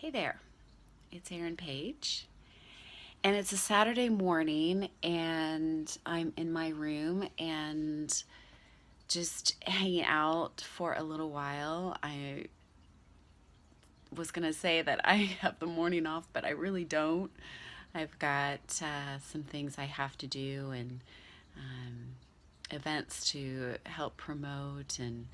Hey there, it's Erin Paige, and it's a Saturday morning, and I'm in my room and just hanging out for a little while. I was gonna say that I have the morning off, but I really don't. I've got some things I have to do and um, events to help promote and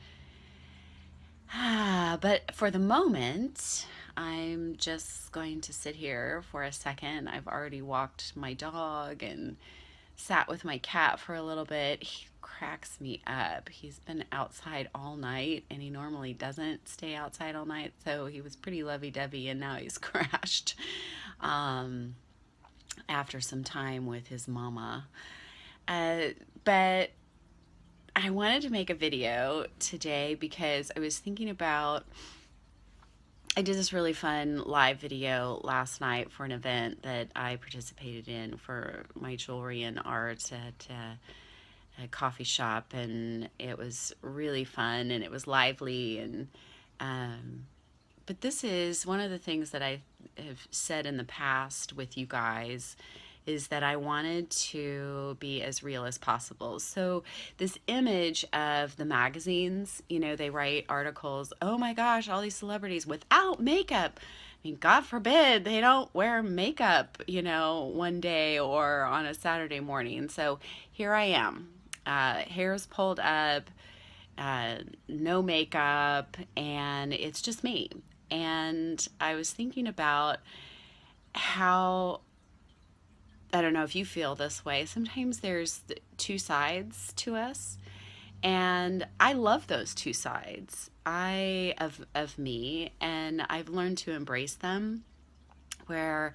but for the moment, I'm just going to sit here for a second. I've already walked my dog and sat with my cat for a little bit. He cracks me up. He's been outside all night and he normally doesn't stay outside all night. So he was pretty lovey-dovey and now he's crashed um, after some time with his mama. Uh, but I wanted to make a video today because I was thinking about I did this really fun live video last night for an event that I participated in for my jewelry and art at a coffee shop, and it was really fun and it was lively. And but this is one of the things that I have said in the past with you guys is that I wanted to be as real as possible. So this image of the magazines, they write articles, oh my gosh, all these celebrities without makeup. I mean, God forbid they don't wear makeup, one day or on a Saturday morning. So here I am, hair's pulled up, no makeup, and it's just me. And I was thinking about how I don't know if you feel this way. Sometimes there's two sides to us, and I love those two sides. I of me, and I've learned to embrace them. Where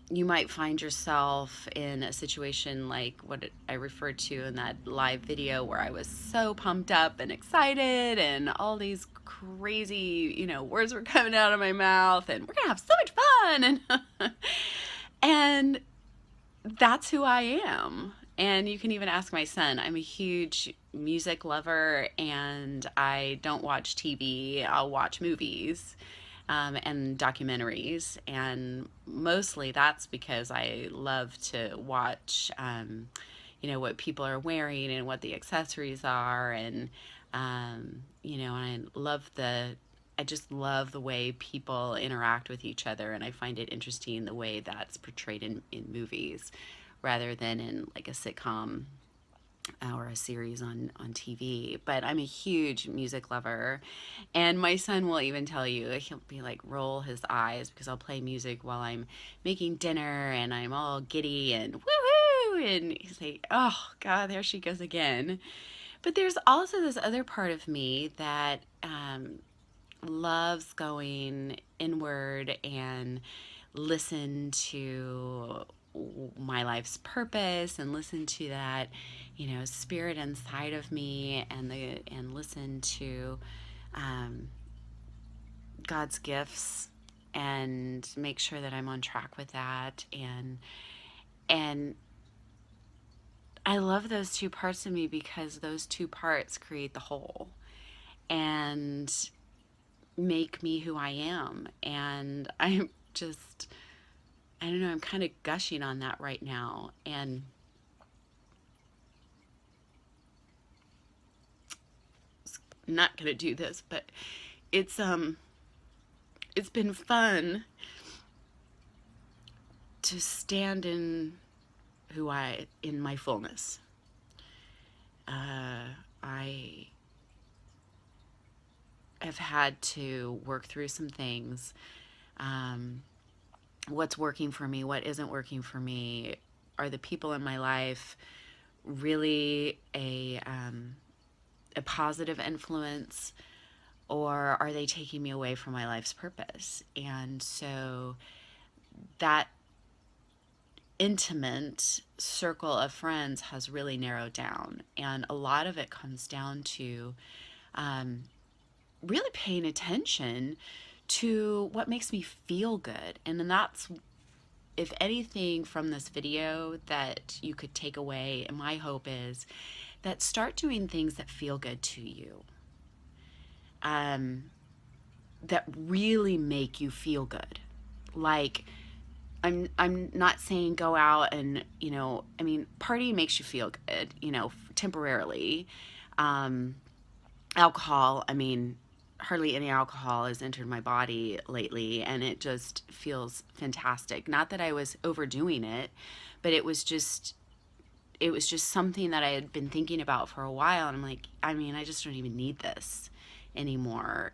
you might find yourself in a situation like what I referred to in that live video, where I was so pumped up and excited, and all these crazy, words were coming out of my mouth, and we're gonna have so much fun, and and that's who I am. And you can even ask my son. I'm a huge music lover and I don't watch TV. I'll watch movies and documentaries. And mostly that's because I love to watch, what people are wearing and what the accessories are. And I just love the way people interact with each other, and I find it interesting the way that's portrayed in movies rather than in like a sitcom or a series on TV. But I'm a huge music lover, and my son will even tell you, he'll be like, roll his eyes because I'll play music while I'm making dinner and I'm all giddy and woohoo, and he's like, oh God, there she goes again. But there's also this other part of me that loves going inward and listen to my life's purpose and listen to that, spirit inside of me, and listen to um, God's gifts and make sure that I'm on track with that. And I love those two parts of me because those two parts create the whole and make me who I am. And I'm just, I don't know, I'm kind of gushing on that right now. And I'm not going to do this, but it's it's been fun to stand in my fullness. I have had to work through some things. What's working for me, what isn't working for me? Are the people in my life really a positive influence, or are they taking me away from my life's purpose? And so that intimate circle of friends has really narrowed down, and a lot of it comes down to really paying attention to what makes me feel good. And then that's, if anything from this video that you could take away, and my hope is that start doing things that feel good to you. that really make you feel good. Like, I'm not saying go out and, I mean, party makes you feel good, temporarily. Um, Alcohol, I mean, hardly any alcohol has entered my body lately, and it just feels fantastic. Not that I was overdoing it, but it was just something that I had been thinking about for a while. And I'm like, I mean, I just don't even need this anymore,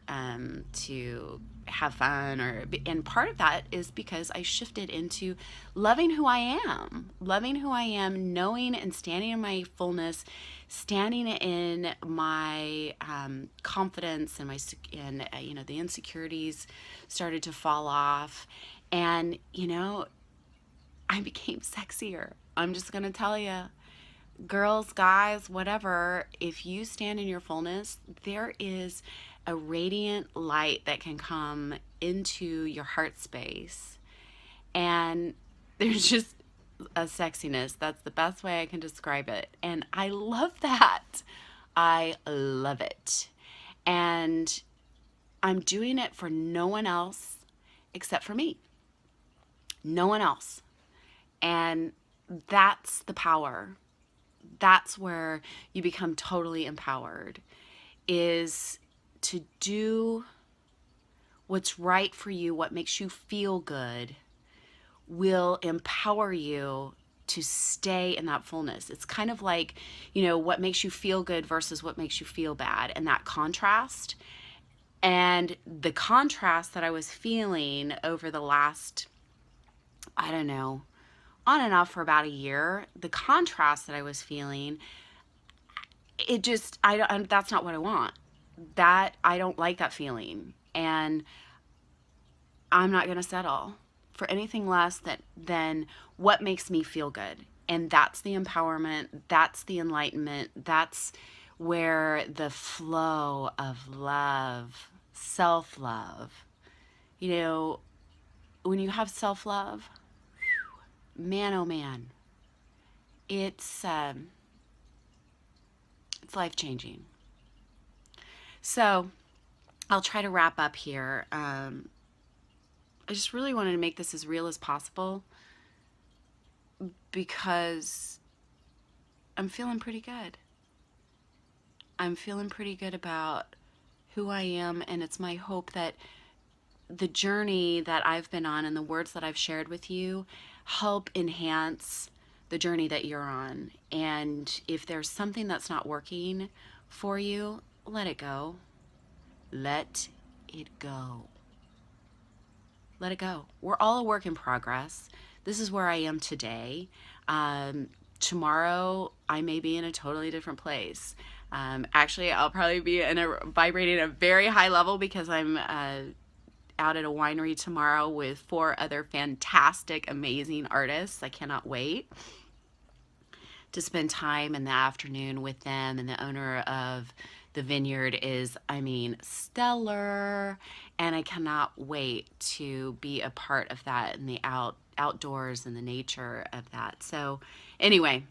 to have fun. And part of that is because I shifted into loving who I am, knowing and standing in my fullness, standing in my confidence and the insecurities started to fall off. And, I became sexier. I'm just going to tell you, girls, guys, whatever, if you stand in your fullness, there is a radiant light that can come into your heart space. And there's just a sexiness. That's the best way I can describe it. And I love that. I love it. And I'm doing it for no one else except for me. No one else. And that's the power. That's where you become totally empowered, is to do what's right for you, what makes you feel good, will empower you to stay in that fullness. It's kind of like, what makes you feel good versus what makes you feel bad, and that contrast. And the contrast that I was feeling over the last, I don't know, on and off for about a year, the contrast that I was feeling, it just, that's not what I want. That, I don't like that feeling. And I'm not going to settle for anything less than what makes me feel good. And that's the empowerment. That's the enlightenment. That's where the flow of love, self-love, when you have self-love, man, oh man, it's life-changing. So I'll try to wrap up here. I just really wanted to make this as real as possible because I'm feeling pretty good. I'm feeling pretty good about who I am, and it's my hope that the journey that I've been on and the words that I've shared with you help enhance the journey that you're on. And if there's something that's not working for you, let it go. Let it go. Let it go. We're all a work in progress. This is where I am today. Tomorrow, I may be in a totally different place. Actually, I'll probably be vibrating at a very high level because I'm out at a winery tomorrow with 4 other fantastic, amazing artists. I cannot wait to spend time in the afternoon with them. And the owner of the vineyard is, stellar. And I cannot wait to be a part of that and the outdoors and the nature of that. So anyway,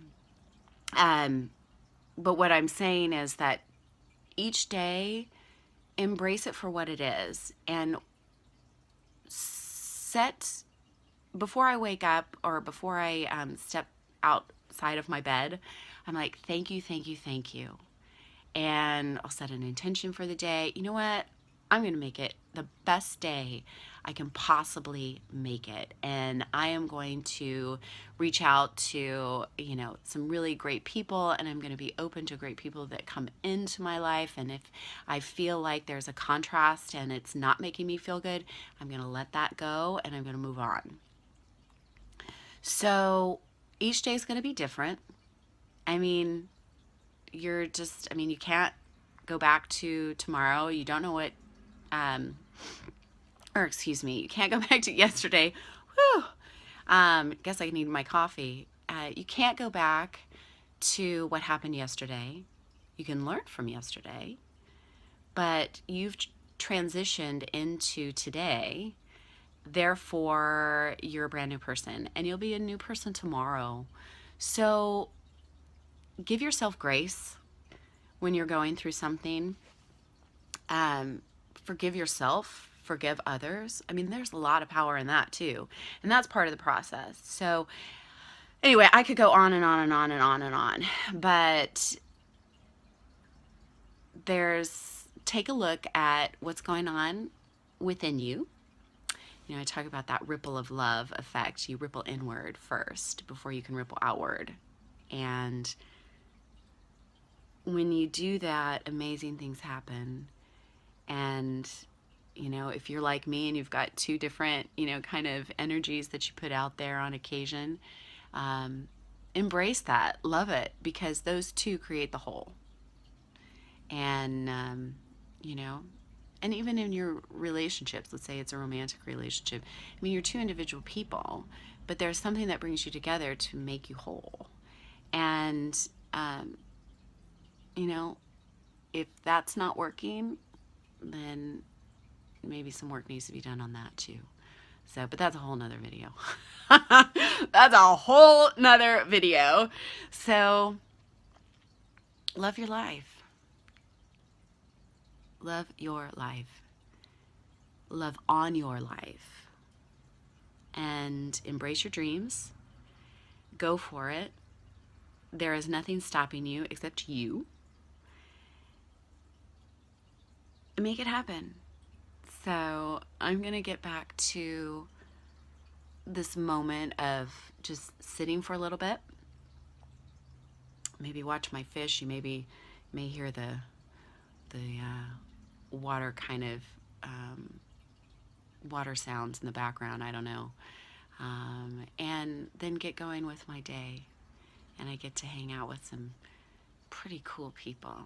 but what I'm saying is that each day, embrace it for what it is, and before I wake up or before I step outside of my bed, I'm like, thank you, thank you, thank you. And I'll set an intention for the day. You know what? I'm going to make it the best day I can possibly make it. And I am going to reach out to, some really great people, and I'm going to be open to great people that come into my life. And if I feel like there's a contrast and it's not making me feel good, I'm going to let that go and I'm going to move on. So each day is going to be different. You can't go back to tomorrow. You don't know what, you can't go back to yesterday. Whew. Guess I need my coffee. You can't go back to what happened yesterday. You can learn from yesterday, but you've transitioned into today. Therefore, you're a brand new person, and you'll be a new person tomorrow. So give yourself grace when you're going through something. forgive yourself, forgive others. I mean, there's a lot of power in that too. And that's part of the process. So anyway, I could go on and on and on and on and on, but take a look at what's going on within you. You know, I talk about that ripple of love effect. You ripple inward first before you can ripple outward. And when you do that, amazing things happen. And, you know, if you're like me and you've got two different, you know, kind of energies that you put out there on occasion, embrace that, love it, because those two create the whole. And, you know, and even in your relationships, let's say it's a romantic relationship, I mean, you're two individual people, but there's something that brings you together to make you whole. And, you know, if that's not working, then maybe some work needs to be done on that too. So, but that's a whole nother video. That's a whole nother video. So, love your life. Love your life. Love on your life. And embrace your dreams. Go for it. There is nothing stopping you except you. Make it happen. So I'm going to get back to this moment of just sitting for a little bit. Maybe watch my fish. You may hear the water kind of water sounds in the background. I don't know. And then get going with my day. And I get to hang out with some pretty cool people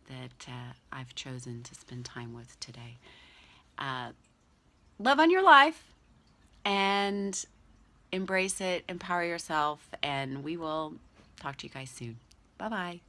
that I've chosen to spend time with today. Love on your life and embrace it, empower yourself, and we will talk to you guys soon. Bye-bye.